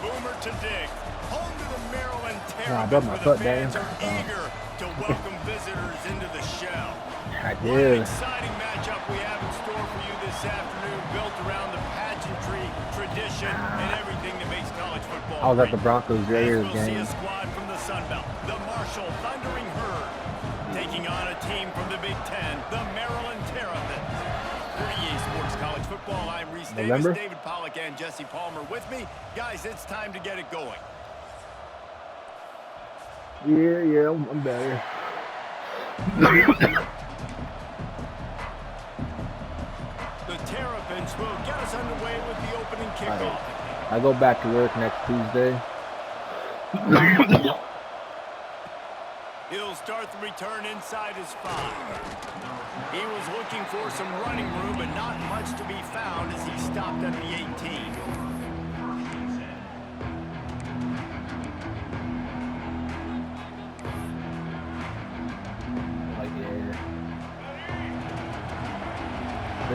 Boomer to dig. Home to the Maryland I built my Terrapins, foot where the down. fans are eager to welcome visitors into the shell. I What an did. exciting matchup we have in store for you this afternoon, built around the pageantry, tradition, and everything that makes college football I was at great. the Broncos Raiders We'll see game. a squad from the Sun Belt, the Marshall Thundering Herd, taking on a team from the Big Ten, the Maryland Terrapins. For EA Sports College Football, I'm Reese Davis, David Pollack, and Jesse Palmer with me. Guys, it's time to get it going. Yeah, I'm better. The Terrapins will get us underway with the opening kickoff. I go back to work next Tuesday. He'll start the return inside his 5. He was looking for some running room, but not much to be found as he stopped at the 18.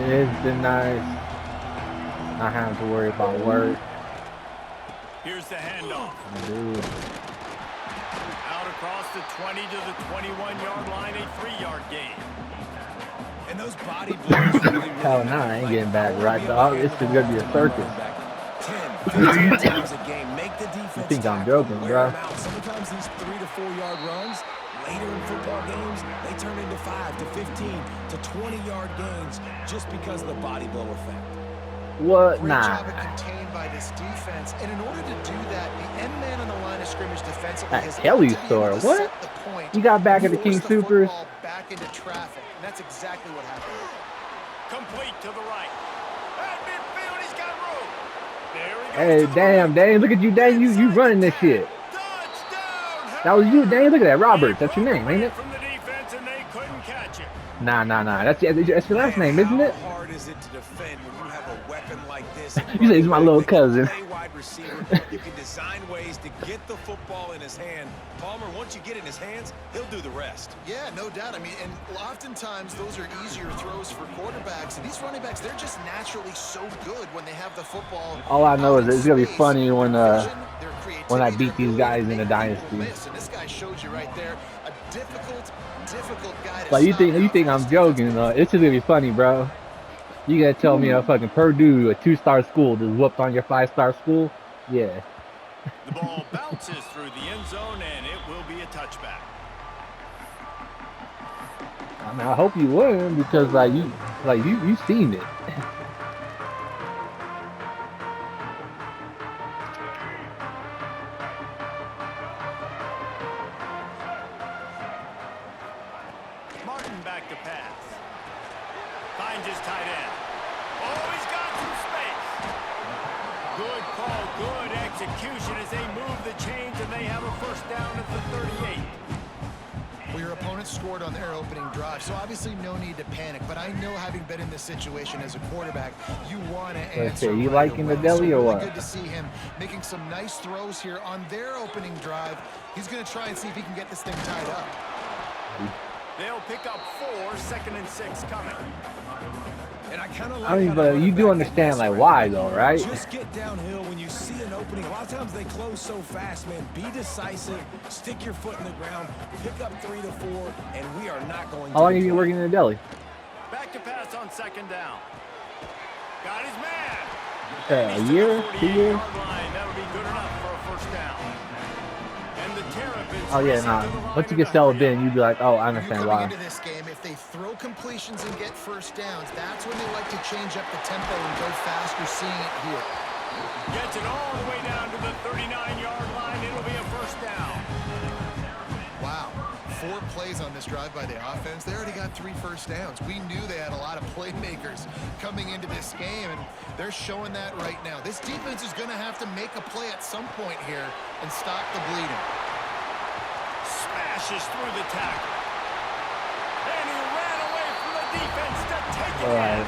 It's been nice not having to worry about work. Here's the handoff. Dude. Out across the 20 to the 21-yard line, a 3-yard gain. And those body blows really Hell no, I ain't getting back right, dog. This is gonna be a circus. 10, 15 times a game. Make the defense. You think I'm joking, bro? Sometimes these 3 to 4 yard runs later in football games, they turn into 5 to 15 to 20-yard gains just because of the body blow effect. What? Great Nah. job of contained by this defense, and in order to do that, the end man on the line of scrimmage defensively has Kelly's got to be store. able to What? set the point You got back at the and King force the Supers? football back into traffic, and that's exactly what happened. Complete to the right. At midfield, he's got room. There he goes. Hey, to the damn, right. Dane, look at you, Dane. You running this shit. Touchdown. That was you, Dane. Look at that, Roberts. That's your name, ain't it? From the defense, and they couldn't catch it. Nah. That's your last name, isn't it? How hard is it to defend when you have a weapon like this? You say he's my little cousin. Play wide receiver. You can design ways to get the football in his hand. Palmer, once you get it in his hands, he'll do the rest. Yeah, no doubt. I mean, and oftentimes those are easier throws for quarterbacks. And these running backs, they're just naturally so good when they have the football. All I know is it's gonna be funny when I I beat these guys in a dynasty. And this guy shows you right there a difficult guy to Like you stop. think I'm joking? It's just gonna be funny, bro. You gonna tell me a fucking Purdue, a 2-star school, just whooped on your 5-star school? Yeah. The ball bounces through the end zone, and it will be a touchback. I mean, I hope you win because you seen it. Martin back to pass. Finds his tight end. Oh, he's got some space. Good call, good execution as they move the chains, and they have a first down at the 38. Well, your opponent scored on their opening drive, so obviously no need to panic. But I know, having been in this situation as a quarterback, you want to answer. You right liking away. the deli or really what? Good to see him making some nice throws here on their opening drive. He's going to try and see if he can get this thing tied up. They'll pick up 4, 2nd and 6 coming. And I kind of like I mean, but you do understand like why though, right? Just get downhill when you see an opening. A lot of times they close so fast, man. Be decisive, stick your foot in the ground, pick up 3 to 4, and we are not going to. How long have you been working in the deli? Back to pass on 2nd down. Got his man. A year? 2 years? That'll be good enough for a first down. And the Terrapins. Oh yeah, nah. Once you get settled in, you'd be like, oh, I understand Coming why. into this game, if they throw completions and get first downs, that's when they like to change up the tempo and go fast. You're seeing it here. Gets it all the way down to the 39-yard line. It'll be a first down. Wow. 4 plays on this drive by the offense. They already got 3 first downs. We knew they had a lot of playmakers coming into this game, and they're showing that right now. This defense is going to have to make a play at some point here and stop the bleeding. Smashes through the tackle. And he ran away from the defense to take it in.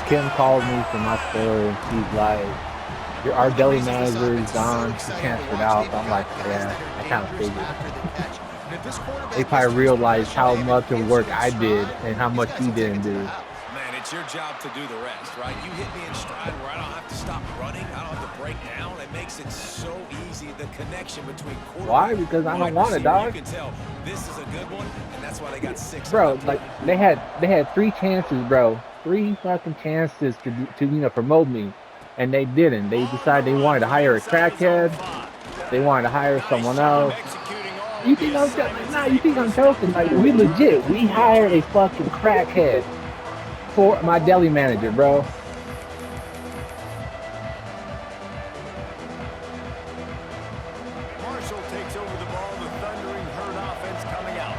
Kim called me from my store and she's like, our deli manager is gone, she transferred out. So I'm like, yeah, I kind of figured. They probably realized how much of work I did and how much he didn't do. Man, it's your job to do the rest, right? You hit me in stride where I don't have to stop running. I don't have to break down. I it makes it so easy, the connection between quarterback. Why? Because I don't want it, dog. You can tell this is a good one, and that's why they got 6. Bro, like they had 3 chances, bro. 3 fucking chances to promote me, and they didn't. They decided they wanted to hire a crackhead. They wanted to hire someone else. You think I'm joking? Nah, you think I'm joking? Like, we legit. We hired a fucking crackhead for my deli manager, bro. Marshall takes over the ball. The Thundering Herd offense coming out.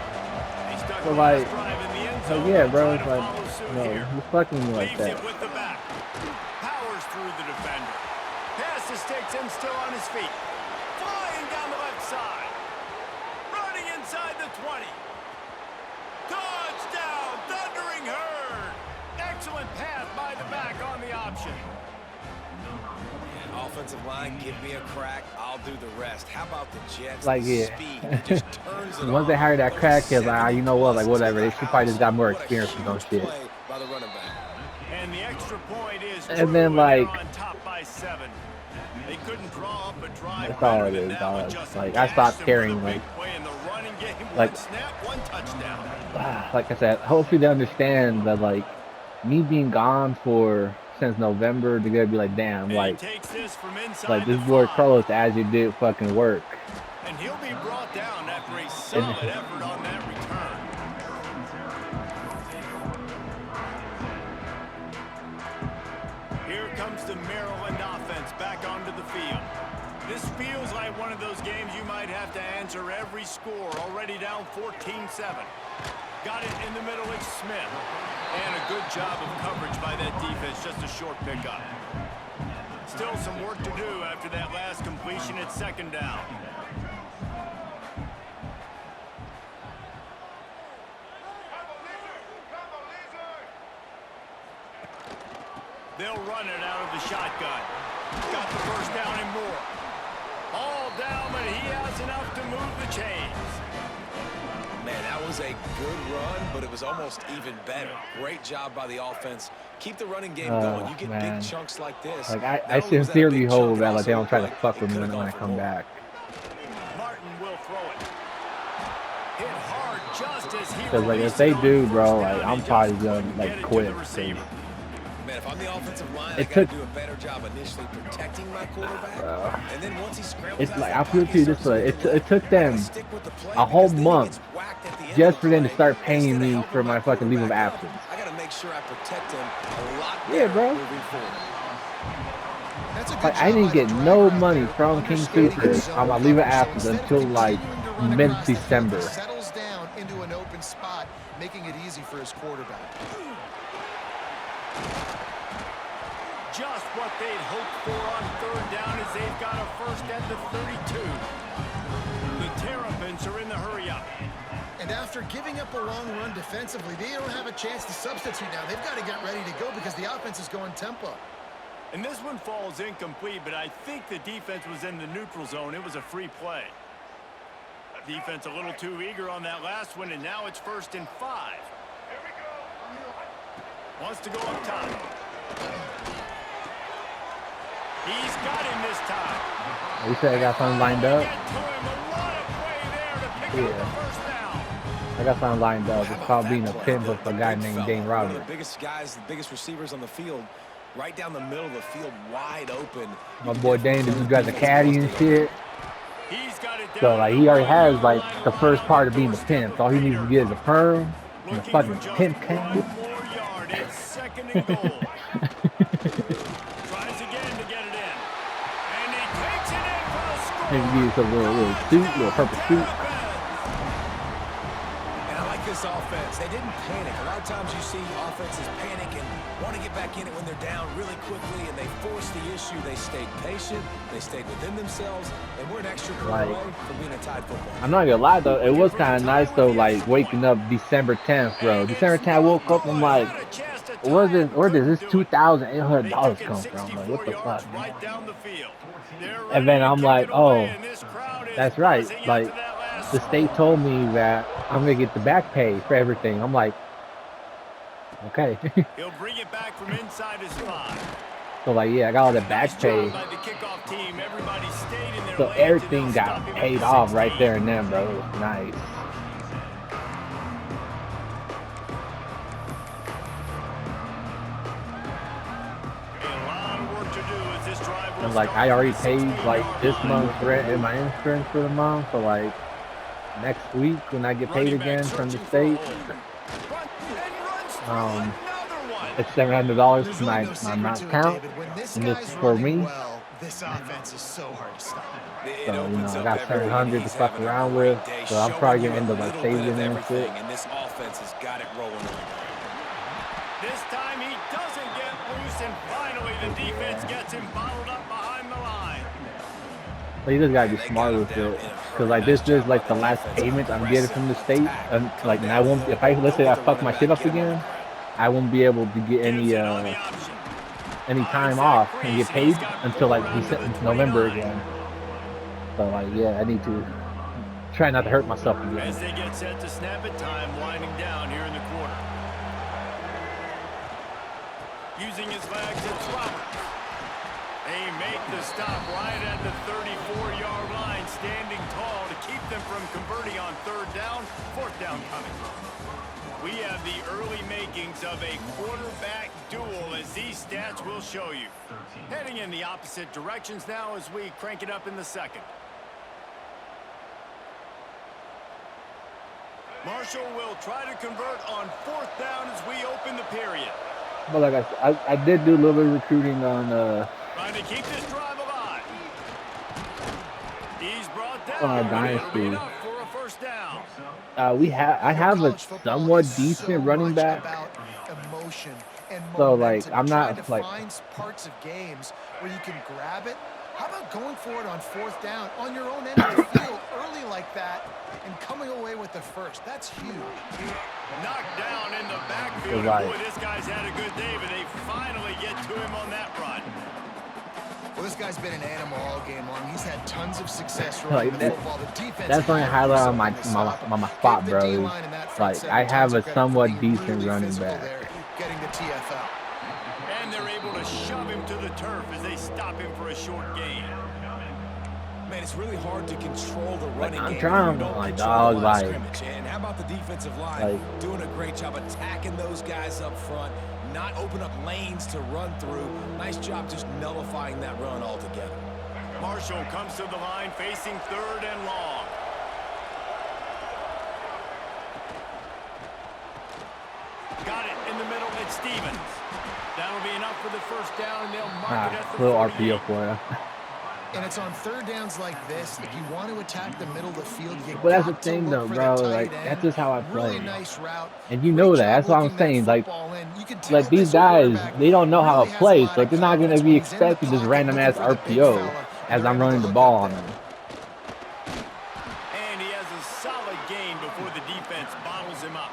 They stuck So the like, last drive in the end so zone. yeah, bro. Trying It's to like, follow suit no, here. you fucking me like Leaves that. it with the back. Powers through the defender. Passes takes him still on his feet. Flying down the left side. Running inside the 20. Touchdown, Thundering Herd. Excellent pass by the back on the option. Offensive line, give me a crack. I'll do the rest. How about the Jets? Like, The yeah. speed, it just turns it Once they on. hired that crackhead, like, you know what? Like, whatever. They Second should probably just got more What a experience with those huge shit. play by the running back. And the extra point is And true, then, they're like, on top by 7. They couldn't draw up a drive. that's all better it than is, that dog. one. Just Like, I gashed stopped them caring, for the like- big play in the running game. like- One snap, one touchdown. Like I said, hopefully they understand that, like, me being gone since November, they're gonna be like, damn, And he like takes this from inside this the boy 5. Carlos actually did fucking work. And he'll be brought down after a solid effort on that return. Here comes the Maryland offense back onto the field. This feels like one of those games you might have to answer every score. Already down 14-7. Got it in the middle, it's Smith. And a good job of coverage by that defense, just a short pickup. Still some work to do after that last completion at 2nd down. They'll run it out of the shotgun. Got the first down and more. All down, but he has enough to move the chains. Man, that was a good run, but it was almost even better. Great job by the offense. Keep the running game going. You get man. big chunks like this. Like, I Not only was that a sincerely big hope chunk, that, it like, they don't also try to looked fuck like with it me could've when I gone for come more. back. Martin will throw it. Hit hard just as he Because, like, if released they it on do, first bro, down, like, he I'm just probably couldn't gonna, get like, it to quit. the receiver. Man, if I'm the offensive line, I It got to took- do a better job initially protecting my quarterback. Bro. And then once he scrambles It's out like, that I'll put it pocket, to you he this starts way. to get It took left. them Gotta stick with the play a whole because then he month gets whacked at the end just of for the them to play. start And paying instead of me helping for my fucking leave of quarterback absence. up, I got to make sure I protect him a lot Yeah, better bro. moving forward. That's a good Like, I job didn't by get the no driver money out there, from King understanding Super his zone on my leave of coverage. So absence instead of until, like, continuing to run across the field, he mid-December. settles down into an open spot, making it easy for his quarterback. Just what they'd hoped for on 3rd down as they've got a first at the 32. The Terrapins are in the hurry-up. And after giving up a long run defensively, they don't have a chance to substitute now. They've got to get ready to go because the offense is going tempo. And this one falls incomplete, but I think the defense was in the neutral zone. It was a free play. Defense a little too eager on that last one, and now it's 1st and 5. Wants to go up top. He's got him this time. You said I got something lined up? Get to him. A lot of play there to pick up the first down. I got something lined up. How It's about called that being a play? pimp The with a guy big named fella, Dane one of Roberts. the biggest guys, the biggest receivers on the field, right down the middle of the field, wide open. My boy Dane just got the caddy and shit. He's got it down. So, like, he already has, like, the first part of being a pimp. All he needs to get is a perm and a fucking pimp cap. More yard. It's 2nd and goal. Tries again to get it in. And he takes it in for the score. Maybe get a little suit, little purple suit. And I like this offense. They didn't panic. A lot of times you see offenses panic and want to get back in it when they're down really quickly, and they force the issue. They stayed patient. They stayed within themselves, and we're an extra point away from being a tied football. I'm not gonna lie though, it was kind of nice though, like waking up December 10th, bro. December 10th, I woke up, I'm like, where does this $2,800 come from? Like, what the fuck? Right down the field. And then I'm like, oh, that's right. Like, the state told me that I'm gonna get the back pay for everything. I'm like, okay. He'll bring it back from inside his 5. So like, yeah, I got all the back Nice pay. job by the kickoff team, everybody stayed in their So lanes, everything and they'll got stop him at paid the off right 16. there and then, bro. It was nice. A lot of work to do as this drive will And like start I from already the paid like 16-yard this line. month's rent and my insurance for the month. So like next week when I get paid Running back again from the searching for a state, hole. Run, and runs through another one. it's $700 There's to really my no secret to it, account, David. When this and it's guy's for running me. well, this offense is so hard to stop. It So, you know, opens I up got everything, and 700 to he's fuck having a around great with. day, So I'm showing probably you gonna a end up like little bit saving of and everything, shit. and this offense has got it rolling over there. This time he doesn't get loose, and finally the defense gets him bottled up behind the line. But you just gotta be They smart got him with down it, in a because hurry. like Nice this is job by like the the last defense. payment I'm getting from the Aggressive state, attack. and Come like, and I won't. downhill. If I let's Don't say I get the fuck running my back, shit up get him on the again, ground. I won't be able to get Gives it on the option. any time Finds off that and crease, get and he's paid got until 4 like out to the November 29. again. So like, yeah, I need to try not to hurt myself again. As they get set to snap it, time winding down here in the quarter. Using his legs, it's Roberts. They make the stop right at the 34-yard line, standing tall to keep them from converting on 3rd down, 4th down coming. We have the early makings of a quarterback duel, as these stats will show you. Heading in the opposite directions now as we crank it up in the second. Marshall will try to convert on 4th down as we open the period. But like I did do a little bit of recruiting on Trying to keep this drive alive. He's brought down. our It'll be dynasty. enough for a 1st down. I have a College football somewhat is decent so running much back. about emotion and So, like, momentum, I'm trying not, to like- find parts of games where you can grab it. How about going for it on 4th down on your own end of the field early like that and coming away with the first? That's huge. Knocked down in the backfield. Right. And boy, this guy's had a good day, but they finally get to him on that run. Well, this guy's been an animal all game long. He's had tons of success Like, running the that- football. The defense That's only had to highlight do on my something to stop him. spot, Give the bro. D-line and that front Like, seven I have tons a of credit for somewhat being decent really running physical back. there, getting the TFL. And they're able to shove him to the turf as they stop him for a short gain. Man, it's really hard to control the running I'm game. trying if you to, don't like, control dog, the line of like- scrimmage. And how about the defensive line Like- doing a great job attacking those guys up front, not open up lanes to run through. Nice job just nullifying that run altogether. Marshall comes to the line facing 3rd and long. Got it in the middle. It's Stevens. That'll be enough for the 1st down, and they'll mark it at the Little 48. RPO for you. And it's on 3rd downs like this. If you want to attack the middle of the field, you But that's got the thing, to though, look for bro. the tight Like, end. that's just how I Really play. nice route. And you Great know that. job That's what I'm looking that saying. Like, football in. You can tell like these this guys, quarterback they don't know how really to has play, a lot so of they're not going confidence to when be he's in the expecting this pocket random ass looking for the big RPO fella. as They're I'm able running to the hook ball up on there. them. And he has a solid gain before the defense bottles him up.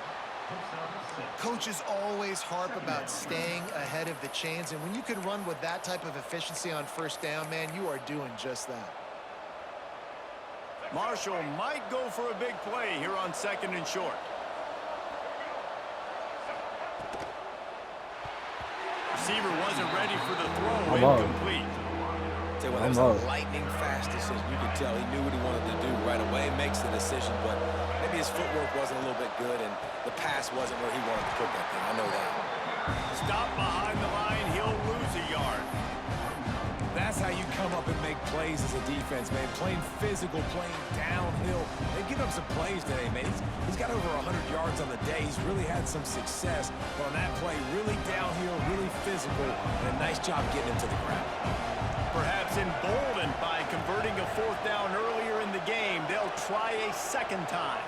Coaches always harp about staying ahead of the chains, and when you can run with that type of efficiency on 1st down, man, you are doing just that. Marshall might go for a big play here on 2nd and short. Receiver wasn't ready for the throw. Almost. Incomplete. Tell you what, that was Almost. a lightning fast decision. You could tell he knew what he wanted to do right away. Makes the decision, but maybe his footwork wasn't a little bit good, and the pass wasn't where he wanted to put that thing. I know that. Stop behind the line. He'll lose a yard. That's how you come up and make plays as a defense, man. Playing physical, playing downhill. They've given up some plays today, man. He's got over 100 yards on the day. He's really had some success. But on that play, really downhill, really physical, and a nice job getting him to the ground. Perhaps emboldened by converting a 4th down earlier in the game, they'll try a 2nd time.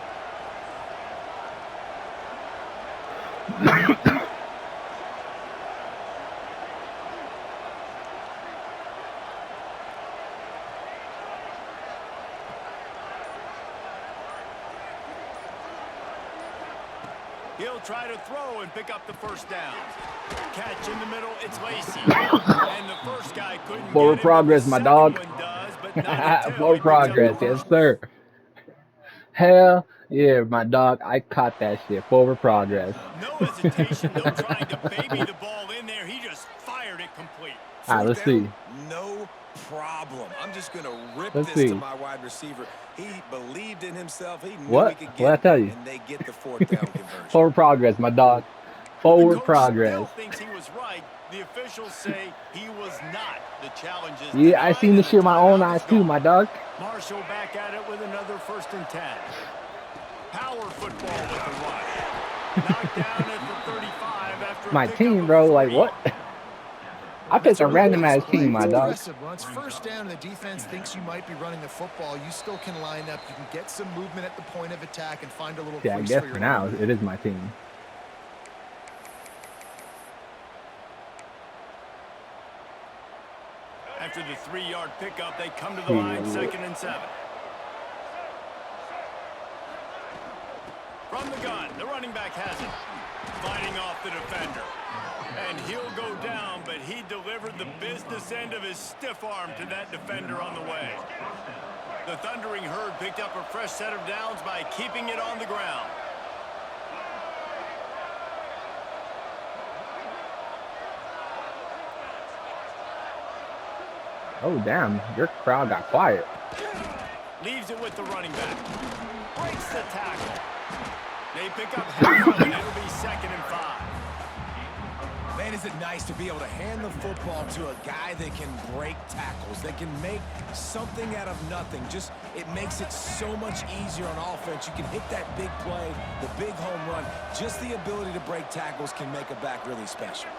He'll try to throw and pick up the 1st down. Catch in the middle, it's Lacey. And the first guy couldn't Forward get him, progress, but the my second dog. one does, but not until Forward he picks up the progress, yes, first. sir. Hell yeah, my dog. I caught that shit. Forward progress. No hesitation, no trying to baby the ball in there. He just fired it complete. All right, let's see. No problem. problem. I'm just going to rip Let's this see. to my wide receiver. He believed in himself. He knew What? he could What'd I get tell it, you? and they get the 4th down conversion. Forward progress, my dog. The Forward coach progress. still thinks he was right. The officials say he was not. The challenge is Yeah, I denied, seen this and shit with my own timeout eyes is too, gone. my dog. Marshall back at it with another 1st and 10. Power football with the run. Knocked down at the 35 after a My pickup team, of bro. Like 3. what? I picked a random ass team, my dog. Once first down and the defense thinks you might be running the football, you still can line up. You can get some movement at the point of attack and find a little Yeah, I crease guess for your for now running. it is my team. After the 3-yard pickup, they come to the line, 2nd and 7. From the gun, the running back has it. Fighting off the defender. And he'll go down, but he delivered the business end of his stiff arm to that defender on the way. The Thundering Herd picked up a fresh set of downs by keeping it on the ground. Oh damn, your crowd got quiet. Leaves it with the running back. Breaks the tackle. They pick up half of it. It'll be 2nd and 5. Man, is it nice to be able to hand the football to a guy that can break tackles, that can make something out of nothing. Just, it makes it so much easier on offense. You can hit that big play, the big home run. Just the ability to break tackles can make a back really special.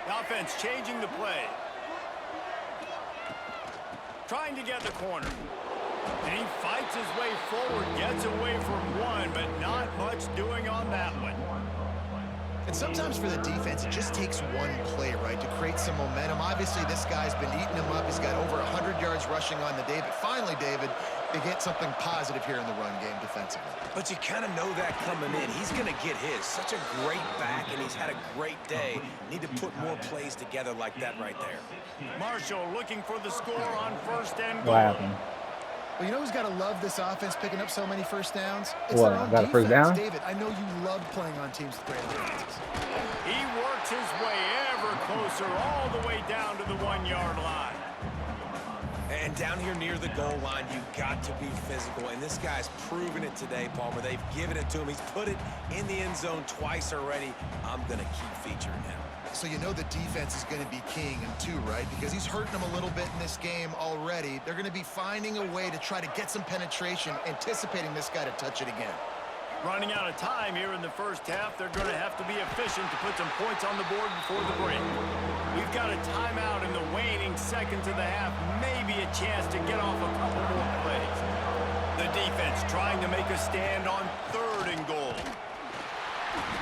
The offense changing the play. Trying to get the corner. And he fights his way forward, gets away from one, but not much doing on that one. And sometimes for the defense, it just takes one play, right, to create some momentum. Obviously, this guy's been eating him up. He's got over 100 yards rushing on the day. But finally, David, they get something positive here in the run game defensively. But you kind of know that coming in. He's going to get his. Such a great back, and he's had a great day. Need to put more plays together like that right there. Marshall looking for the score on 1st and goal. What happened? Well, you know who's got to love this offense picking up so many first downs? It's What, their own got a first defense. down? David, I know you love playing on teams with great defenses. He works his way ever closer all the way down to the 1-yard line. And down here near the goal line, you've got to be physical. And this guy's proven it today, Palmer. They've given it to him. He's put it in the end zone twice already. I'm going to keep featuring him. So you know the defense is going to be keying him too, right? Because he's hurting them a little bit in this game already. They're going to be finding a way to try to get some penetration, anticipating this guy to touch it again. Running out of time here in the first half, they're going to have to be efficient to put some points on the board before the break. We've got a timeout in the waning seconds of the half, maybe a chance to get off a couple more plays. The defense trying to make a stand on 3rd and goal.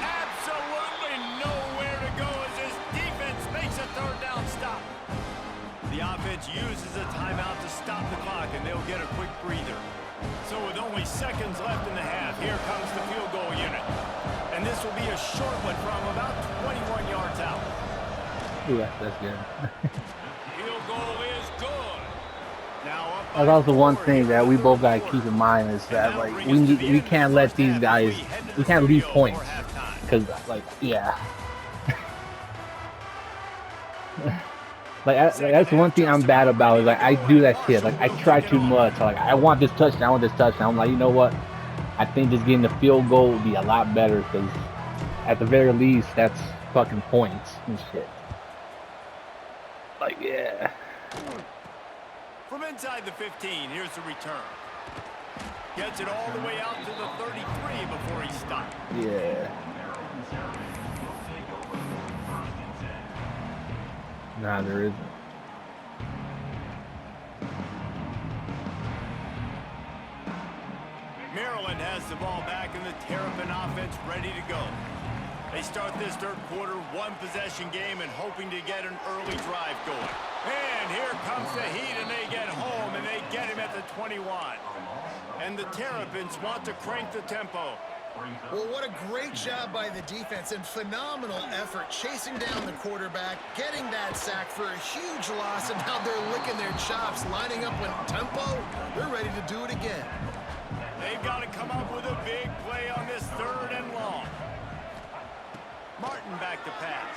Absolutely nowhere to go as this defense makes a 3rd down stop. The offense uses a timeout to stop the clock, and they'll get a quick breather. So with only seconds left in the half, here comes the field goal unit. And this will be a short one from about 21 yards out. Ooh, that's good. Field goal is good. Now up by That's also one 4 thing here that in we the both third gotta quarter. keep in mind is that And like that'll bring us to the we end of can't the let first these half guys as we head to we the can't leave studio points for halftime. because like yeah. Like that's one thing I'm bad about is like I do that shit. Like I try too much. Like I want this touchdown. I want this touchdown. I'm like, you know what? I think just getting the field goal would be a lot better because at the very least that's fucking points and shit. Like yeah. From inside the 15, here's the return. Gets it all the way out to the 33 before he stopped. Yeah. Nah, there isn't. Maryland has the ball back and the Terrapin offense ready to go. They start this third quarter one-possession game and hoping to get an early drive going. And here comes the Heat, and they get home, and they get him at the 21. And the Terrapins want to crank the tempo. Well, what a great job by the defense and phenomenal effort chasing down the quarterback, getting that sack for a huge loss, and now they're licking their chops, lining up in tempo. They're ready to do it again. They've got to come up with a big play on this 3rd and long. Martin back to pass.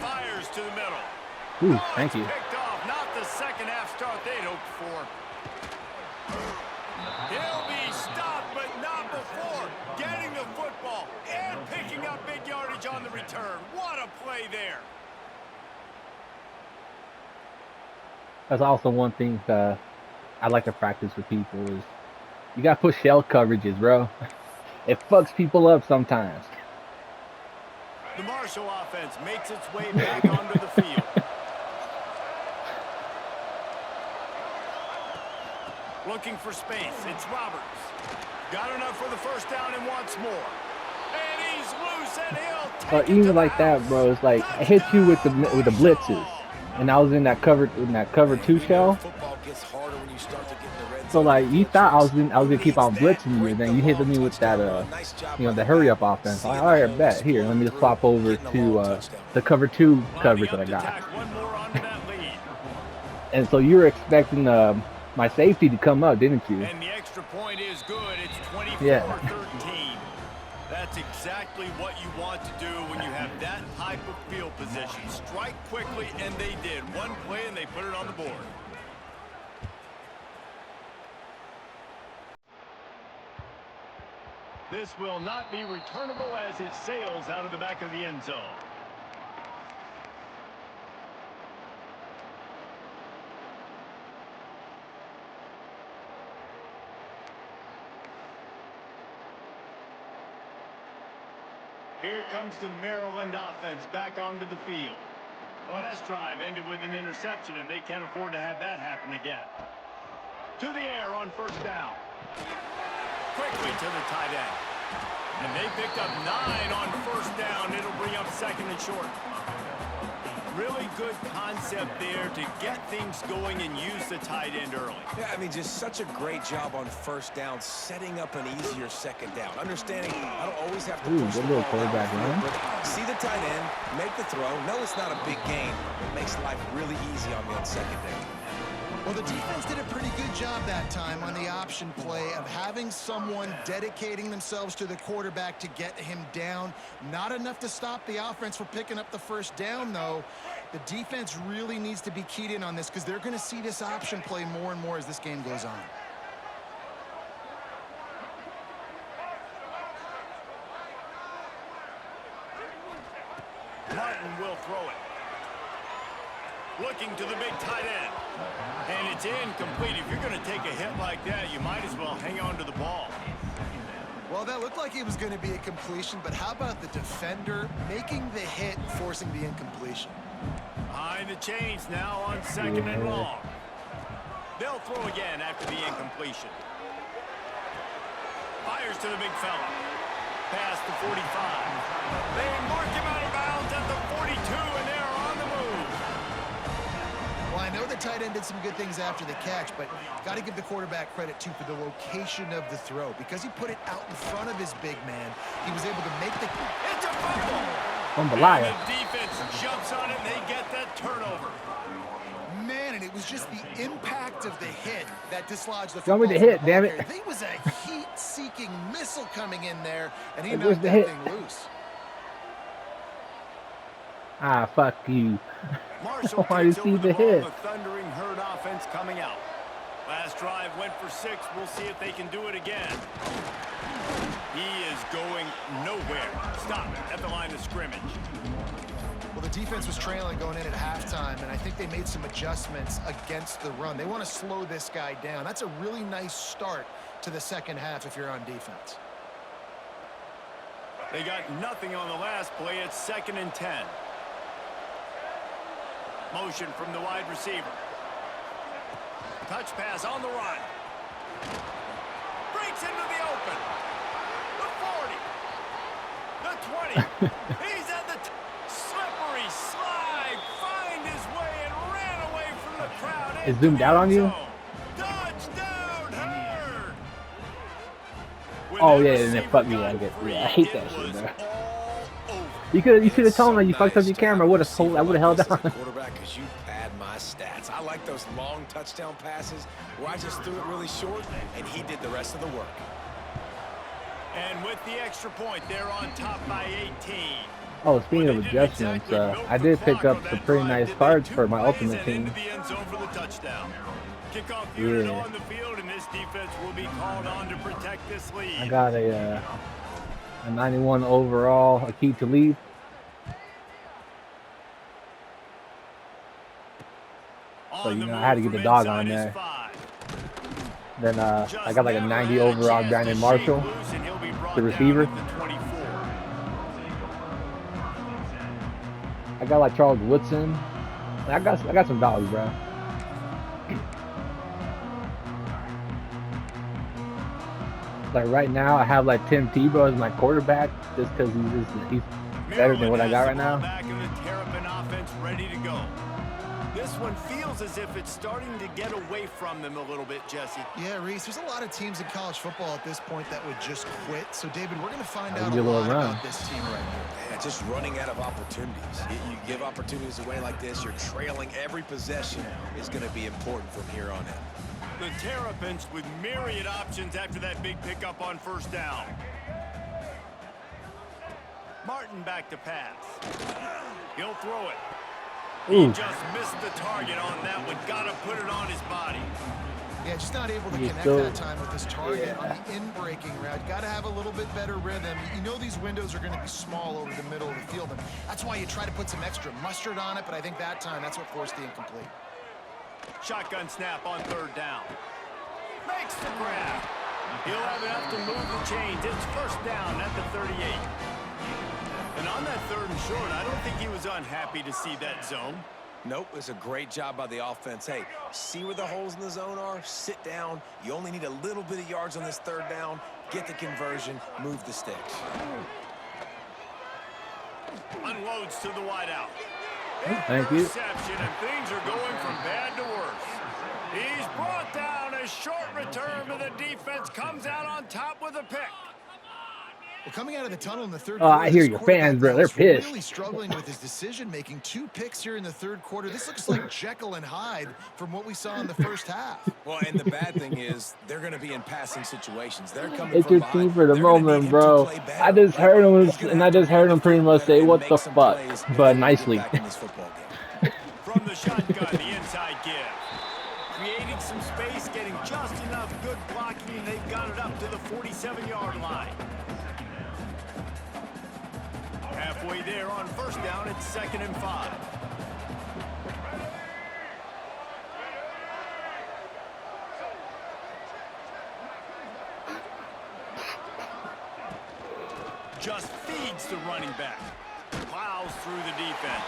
Fires to the middle. Ooh, thank you. Picked off. Not the second half start they'd hoped for. He'll be stopped, but not before getting the football and picking up big yardage on the return. What a play there. That's also one thing I like to practice with people is you got to put shell coverages, bro. It fucks people up sometimes. The Marshall offense makes its way back onto the field. Looking for space. It's Roberts. Got enough for the first down and wants more. And he's loose and he'll take Even like that, bro, it's like I hit you with the blitzes, and I was in that cover 2 shell. So like you thought I was gonna keep on blitzing you, and then you hit me with that the hurry up offense. Like, all right, bet here. Let me just swap over to the cover 2 coverage that I got. And so you were expecting my safety to come up, didn't you? And the extra point is good. It's 24-13. Yeah. That's exactly what you want to do when you have that type of field position. Strike quickly, and they did. One play, and they put it on the board. This will not be returnable as it sails out of the back of the end zone. Here comes the Maryland offense back onto the field. Well, this drive ended with an interception, and they can't afford to have that happen again. To the air on first down. Quickly to the tight end. And they picked up 9 on first down. It'll bring up second and short. Really good concept there to get things going and use the tight end early. Yeah, I mean, just such a great job on first down, setting up an easier second down. Understanding I don't always have to push the ball quarterback run. but see the tight end, make the throw. No, it's not a big gain. It makes life really easy on me on second down. Well, the defense did a pretty good job that time on the option play of having someone dedicating themselves to the quarterback to get him down. Not enough to stop the offense from picking up the first down, though. The defense really needs to be keyed in on this because they're going to see this option play more and more as this game goes on. Martin will throw it. Looking to the big tight end. And it's incomplete. If you're going to take a hit like that, you might as well hang on to the ball. Well, that looked like it was going to be a completion, but how about the defender making the hit, forcing the incompletion? Behind the chains now on second and long. They'll throw again after the incompletion. Fires to the big fella. Past the 45. They mark him out of bounds at the 42, and they're on the move. Well, I know the tight end did some good things after the catch, but got to give the quarterback credit, too, for the location of the throw. Because he put it out in front of his big man, he was able to make the... It's a fumble! On the line. And the defense jumps on it, and they get that turnover. Man, and it was just the impact of the hit that dislodged the Show football. me the hit, damn it. I think it was a heat-seeking missile coming in there, and he knocked that thing loose. Ah, fuck you. Marshall Why you takes see over the the ball, hit? the thundering herd offense coming out. Last drive went for 6. We'll see if they can do it again. He is going nowhere. Stopped at the line of scrimmage. Well, the defense was trailing going in at halftime, and I think they made some adjustments against the run. They want to slow this guy down. That's a really nice start to the second half if you're on defense. They got nothing on the last play. It's 2nd and 10. Motion from the wide receiver. Touch pass on the run. Breaks into the open. The 40. The 20. He's at the slippery slide. Find his way and ran away from the crowd. It zoomed out on you? Touchdown, Herd. Oh, yeah, and it fucked me out again. Yeah, I hate that shit, bro. You could have told me you fucked up your camera. I would have held on. Quarterback, because you pad my stats. I like those long touchdown passes where I just threw it really short and he did the rest of the work. And with the extra point, they're on top by 18. Oh, speaking of They didn't adjustments, exactly milk I the did pick clock up on some that pretty drive, nice did they? cards 2 for my plays ultimate and into team. the end zone for the touchdown. Kickoff unit Yeah, on the field, and this defense will be called on to protect this I lead. got a 91 overall, a key to lead. So, On you the know, I had to move get from the dog inside on his there. 5. Then I Just got like a never 90 had a overall chance Brandon to shake Marshall, loose, and he'll be the brought down receiver. at the 24. I got like Charles Woodson. I got some dogs, bro. Like right now, I have like Tim Tebow as my quarterback just because he's better than Maryland what I has got the right ball now. back in the Terrapin offense ready to go. This one feels as if it's starting to get away from them a little bit, Jesse. Yeah, Reese, there's a lot of teams in college football at this point that would just quit. So, David, we're going to find I'll out give a you a little lot run. about this team right here. Yeah, just running out of opportunities. You give opportunities away like this, you're trailing every possession is going to be important from here on in. The Terrapins with myriad options after that big pickup on first down. Martin back to pass. He'll throw it. He just missed the target on that one. Got to put it on his body. Yeah, just not able to He's connect still- that time with his target on the in-breaking route. Got to have a little bit better rhythm. You know these windows are going to be small over the middle of the field, and that's why you try to put some extra mustard on it, but I think that time that's what forced the incomplete. Shotgun snap on third down. Makes the grab. He'll have enough to move the chains. It's first down at the 38. And on that 3rd and short, I don't think he was unhappy to see that zone. Nope, it's a great job by the offense. Hey, see where the holes in the zone are? Sit down. You only need a little bit of yards on this 3rd down. Get the conversion. Move the sticks. Unloads to the wideout. Thank you. Interception, and things are going from bad to worse. He's brought down. A short return, but the defense comes out on top with a pick. Well, coming out of the tunnel in the third Oh, quarter, I hear this your quarterback fans, bro. now They're is pissed. really struggling with his decision-making. 2 picks here in the 3rd quarter. This looks like Jekyll and Hyde from what we saw in the first half. Well, and the bad thing is they're going to be in passing situations. They're coming It's from your team behind. for the They're gonna need moment, him bro. to play better, I just right? heard him, He's gonna and I have to just heard read him the pretty field much better say, and "What make the some fuck?" plays if But they wanna get nicely. back in this football game. From the shotgun, the inside give. Creating some space, getting just enough good blocking, and they've got it up to the 47-yard line. Halfway there on first down, it's 2nd and 5. Just feeds the running back. Plows through the defense.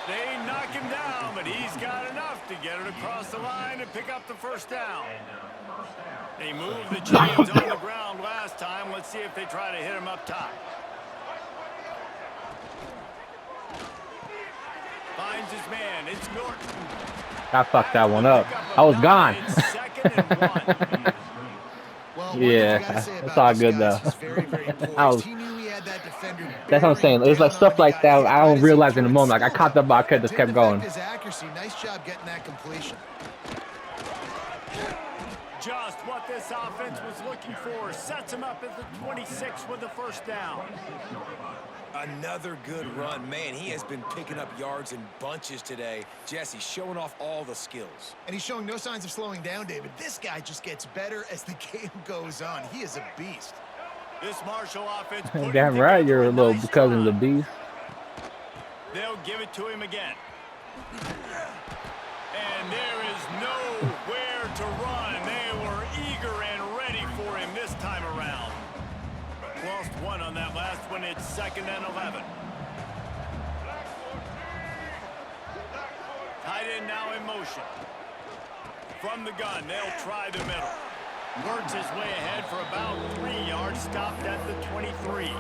They knock him down, but he's got enough to get it across the line and pick up the first down. They moved the chains on the ground last time. Let's see if they try to hit him up top. Finds his man. It's Norton. I fucked that one up. I was gone. It's 2nd and 1. Well, one Yeah, thing you gotta say that's about all this good, guy is though. he's very, very poised. I was- He knew he had that defender. That's what I'm saying. It was like stuff like that I don't realize in the moment. Like I caught that, but I could just kept going. His accuracy. Nice job getting that completion. Just what this offense was looking for. Sets him up at the 26 with the first down. Another good run. Man, he has been picking up yards in bunches today. Jesse showing off all the skills. And he's showing no signs of slowing down, David. This guy just gets better as the game goes on. He is a beast. This Marshall offense putting Damn right, together you're a little nice cousin of the drive. beast. They'll give it to him again. And there is nowhere to run. They were eager and ready for him this time around. Lost one on that last one. It's 2nd and 11. Tight end now in motion. From the gun, they'll try the middle. Works his way ahead for about 3 yards. Stopped at the 23.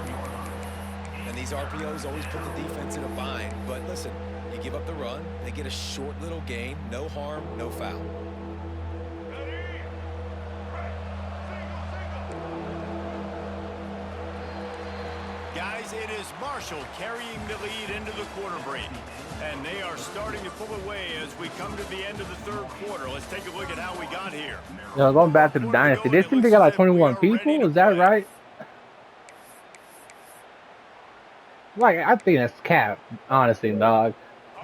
And these RPOs always put the defense in a bind. But listen, you give up the run, they get a short little gain. No harm, no foul. Guys, it is Marshall carrying the lead into the quarter break. And they are starting to pull away as we come to the end of the 3rd quarter. Let's take a look at how we got here. You know, going back to the dynasty, they think they got like 21 people. Is that right? Like I think that's cap, honestly, dog.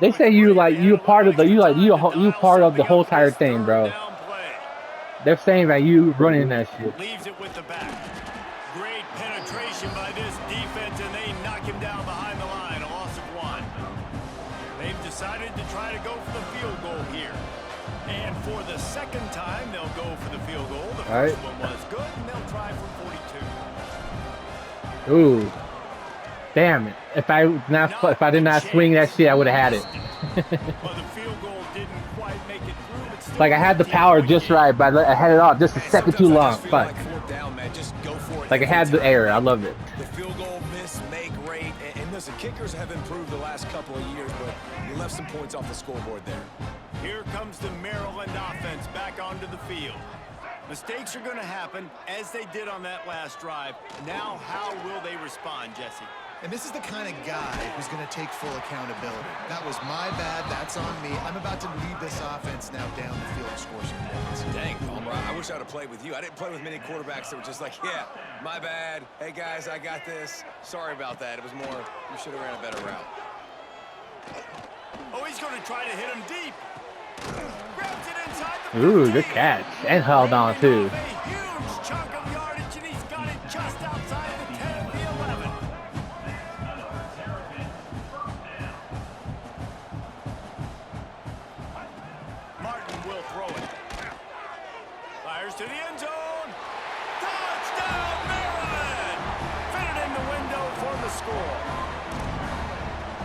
They say you like you part of the you part of the whole entire thing, bro. They're saying that you running that shit. Leaves it with the back. Great penetration by this defense, and they knock him down behind the line. A loss of 1. They've decided to try to go for the field goal here. And for the second time, they'll go for the field goal. The first one was good, and they'll try for 42. Ooh. Damn it. If I did not swing that shit, I would have had it. Well, the field goal didn't quite make it through, but still Like I had the power just right, but I had it off just a second too long. Fuck. Like I had the error. I loved it. The field goal miss, make, rate, and listen, kickers have improved the last couple of years, but you left some points off the scoreboard there. Here comes the Maryland offense back onto the field. Mistakes are going to happen, as they did on that last drive. Now, how will they respond, Jesse? And this is the kind of guy who's going to take full accountability. That was my bad. That's on me. I'm about to lead this offense now down the field and score some points. Dang, Palmer, I wish I would have played with you. I didn't play with many quarterbacks that were just like, yeah, my bad. Hey, guys, I got this. Sorry about that. It was more, you should have ran a better route. Oh, he's going to try to hit him deep. Grabs it inside the 15. Ooh, good catch. And held on, too. A huge chunk of yardage, and he's got it just outside the 10 of the 11. Martin will throw it. Fires to the end zone. Touchdown, Maryland! Fitted in the window for the score.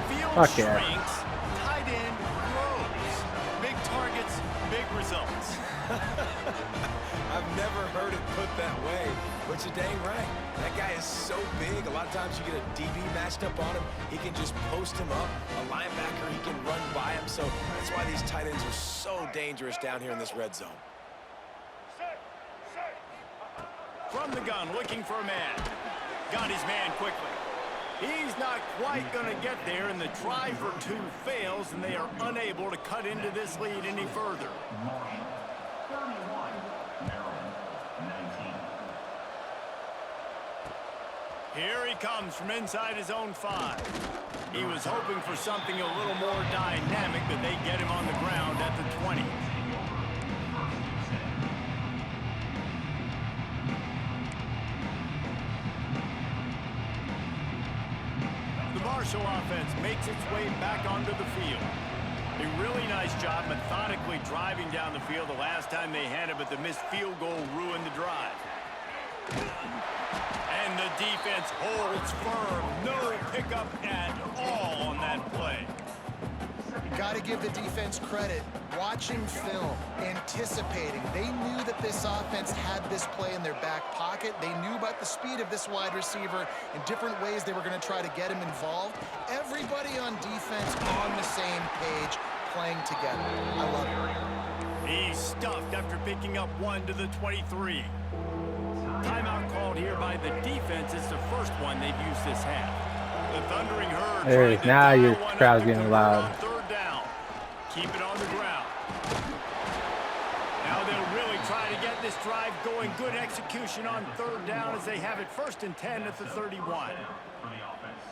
Field shrinks. Tight end grows. Big targets, big results. I've never heard it put that way, but you're dang right. That guy is so big. A lot of times you get a DB matched up on him. He can just post him up. A linebacker, he can run by him. So that's why these tight ends are so dangerous down here in this red zone. From the gun, looking for a man. Got his man quickly. He's not quite going to get there, and the try for 2 fails, and they are unable to cut into this lead any further. Here he comes from inside his own 5. He was hoping for something a little more dynamic, but they get him on the ground at the 20. The Marshall offense makes its way back onto the field. A really nice job methodically driving down the field the last time they had it, but the missed field goal ruined the drive. And the defense holds firm. No pickup at all on that play. Got to give the defense credit. Watching film, anticipating. They knew that this offense had this play in their back pocket. They knew about the speed of this wide receiver in different ways they were going to try to get him involved. Everybody on defense on the same page, playing together. I love it. He's stuffed after picking up 1 to the 23. Timeout called here by the defense. It's the first one they've used this half. The Thundering Herd. There, now your crowd's getting loud. Third down. Keep it on the ground. Now they'll really try to get this drive going. Good execution on 3rd down as they have it 1st and 10 at the 31.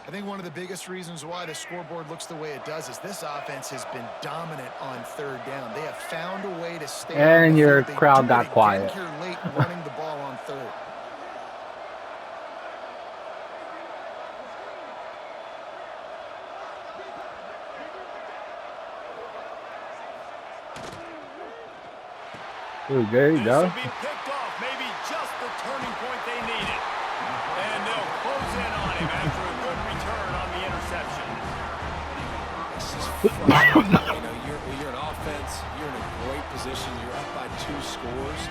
I think one of the biggest reasons why the scoreboard looks the way it does is this offense has been dominant on 3rd down. They have found a way to stay. And your crowd got quiet. Here late running the ball on 3rd. Ooh, there you go. This will be picked off, maybe just the turning point they needed. And they'll close in on him after a good return on the interception. It's just frustrating. You're an offense. You're in a great position. You're up by 2 scores.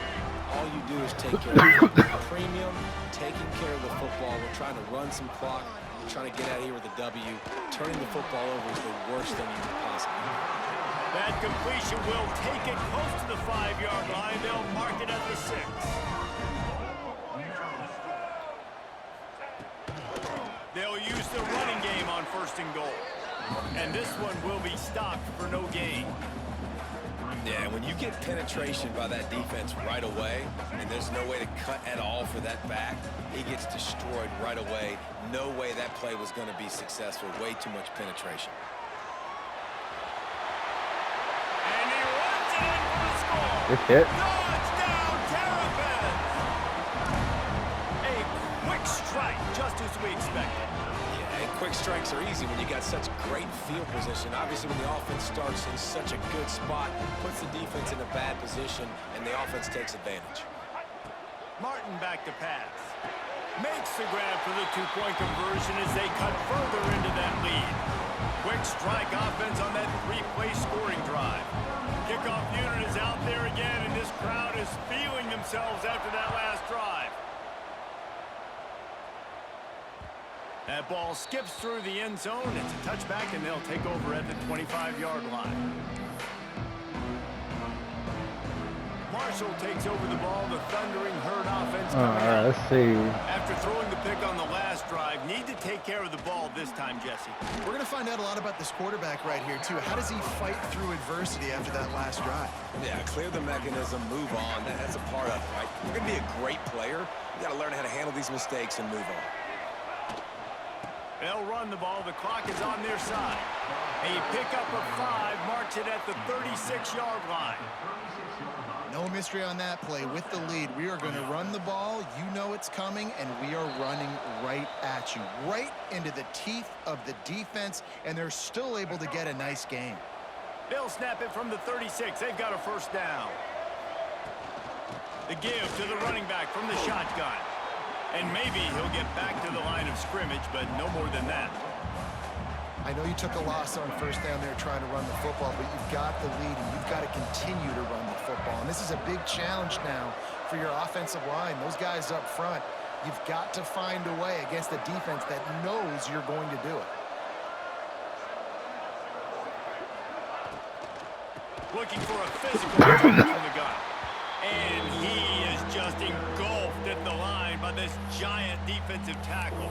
All you do is take care of the premium, taking care of the football. We're trying to run some clock. We're trying to get out of here with a W. Turning the football over is the worst thing you could possibly do. That completion will take it close to the 5-yard line. They'll mark it at the 6. They'll use the running game on 1st and goal. And this one will be stopped for no gain. Yeah, when you get penetration by that defense right away, and there's no way to cut at all for that back, he gets destroyed right away. No way that play was going to be successful. Way too much penetration. And he runs it in for the score. Good hit. Touchdown, Terrapins! A quick strike, just as we expected. Yeah, and quick strikes are easy when you got such great field position. Obviously, when the offense starts in such a good spot, puts the defense in a bad position, and the offense takes advantage. Martin back to pass. Makes the grab for the two-point conversion as they cut further into that lead. Quick strike offense on that three-play scoring drive. Kickoff unit is out there again, and this crowd is feeling themselves after that last drive. That ball skips through the end zone. It's a touchback, and they'll take over at the 25-yard line. Marshall takes over the ball. The Thundering Herd offense coming All right, let's see. After throwing the pick on the last drive, need to take care of the ball this time, Jesse. We're going to find out a lot about this quarterback right here, too. How does he fight through adversity after that last drive? Yeah, clear the mechanism, move on. That's a part of it, right? If you're going to be a great player, you got to learn how to handle these mistakes and move on. They'll run the ball. The clock is on their side. A pickup of 5 marks it at the 36-yard line. No mystery on that play. With the lead, we are going to run the ball. You know it's coming, and we are running right at you, right into the teeth of the defense, and they're still able to get a nice game. They'll snap it from the 36. They've got a first down. The give to the running back from the shotgun. And maybe he'll get back to the line of scrimmage, but no more than that. I know you took a loss on first down there trying to run the football, but you've got the lead, and you've got to continue to run the football. And this is a big challenge now for your offensive line. Those guys up front, you've got to find a way against a defense that knows you're going to do it. Looking for a physical attack from the gun. And he is just engulfed at the line by this giant defensive tackle.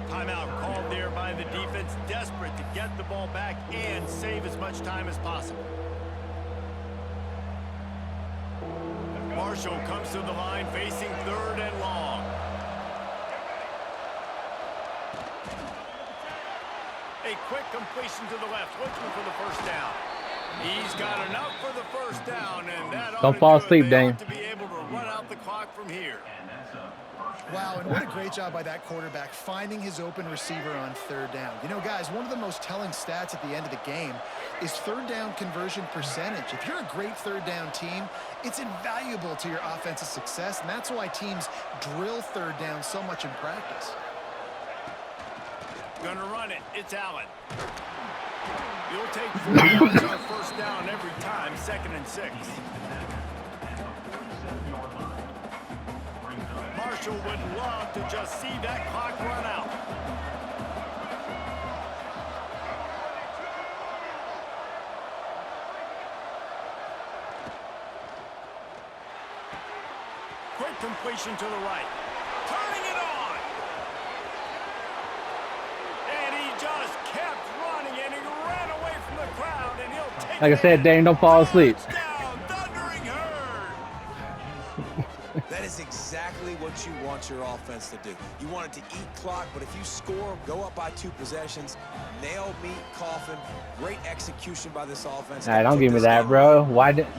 Timeout called there by the defense, desperate to get the ball back and save as much time as possible. Marshall comes to the line facing 3rd and long. A quick completion to the left, looking for the first down. He's got enough for the first down, and that Don't fall asleep, Dane. to be able to run out the clock from here. Wow, and what a great job by that quarterback finding his open receiver on 3rd down. You know, guys, one of the most telling stats at the end of the game is 3rd down conversion percentage. If you're a great 3rd down team, it's invaluable to your offensive success, and that's why teams drill 3rd down so much in practice. Gonna run it. It's Allen. You'll take 4 yards on first down every time, 2nd and 6. Marshall would love to just see that clock run out. Quick completion to the right. Turning it on. And he just kept running, and he ran away from the crowd, and he'll take Like I said, Dane, don't fall asleep. Touchdown, Thundering Herd. That is exactly what you want your offense to do. You want it to eat clock, but if you score, go up by 2 possessions, nail meat coffin, great execution by this offense. Nah, don't give me that, bro. Why didn't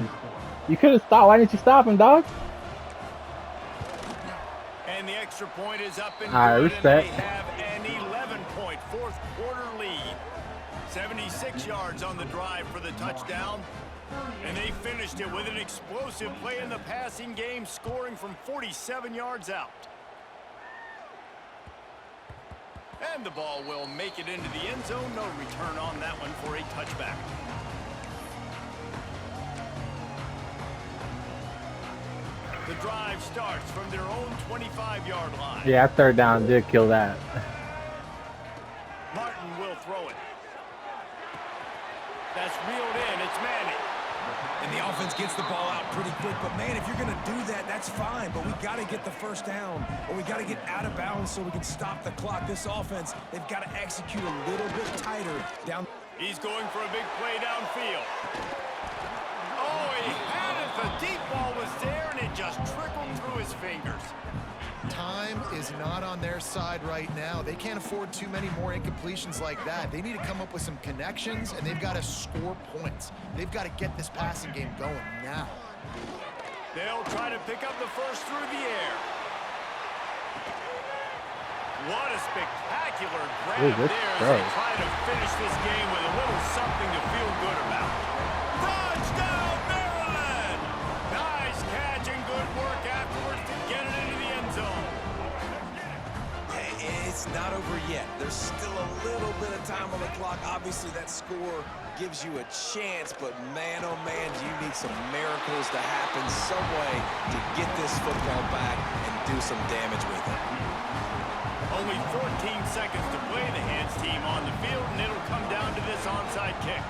you could have stopped? Why didn't you stop him, dog? And the extra point is up and All right, good, respect. and they have an 11-point fourth-quarter lead. 76 yards on the drive for the touchdown. And they finished it with an explosive play in the passing game, scoring from 47 yards out. And the ball will make it into the end zone. No return on that one for a touchback. The drive starts from their own 25-yard line. Yeah, 3rd down did kill that. Martin will throw it. That's reeled in. It's Manning. And the offense gets the ball out pretty quick. But, man, if you're going to do that, that's fine. But we got to get the first down, or we got to get out of bounds so we can stop the clock. This offense, they've got to execute a little bit tighter down. He's going for a big play downfield. had it. The deep ball was there, and it just trickled through his fingers. Time is not on their side right now. They can't afford too many more incompletions like that. They need to come up with some connections, and they've got to score points. They've got to get this passing game going now. They'll try to pick up the first through the air. What a spectacular grab there as they try to finish this game with a little something to feel good about. Touchdown, Maryland! Nice catch and good work afterwards to get it into the end zone. It's not over yet. There's still a little bit of time on the clock. Obviously, that score gives you a chance, but man, oh man, do you need some miracles to happen some way to get this football back and do some damage with it. Only 14 seconds to play. The hands team on the field, and it'll come down to this onside kick.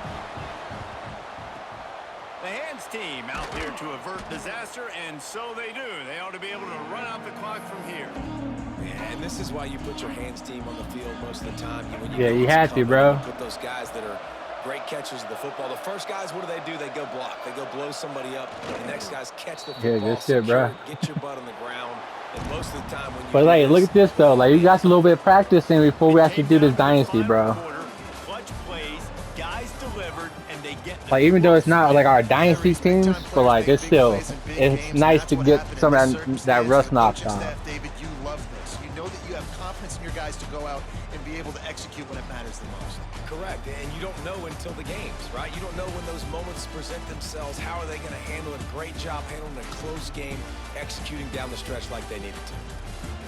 The hands team out there to avert disaster, and so they do. They ought to be able to run out the clock from here. Yeah, and this is why you put your hands team on the field most of the time. You had to, bro. You put those guys that are great catchers of the football. The first guys, what do? They go block. They go blow somebody up. The next guys catch the football. Yeah, good shit, bro. Get your butt on the ground. And most of the time when you but like, look at this though. Like, you got a little bit of practice in before we actually do this dynasty, bro. Clutch plays, guys delivered, and they get Like, even though it's not like our dynasty teams, but like, it's still, it's nice to get some of that rust knocked on. David, you love this. You know that you have confidence in your guys to go out and be able to execute when it matters the most. Correct, and you don't know until the games, right? You don't know when those moments present themselves. How are they going to handle it? Great job handling a close game, executing down the stretch like they needed to.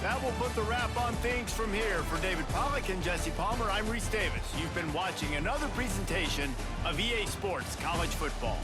That will put the wrap on things from here. For David Pollack and Jesse Palmer, I'm Reese Davis. You've been watching another presentation of EA Sports College Football.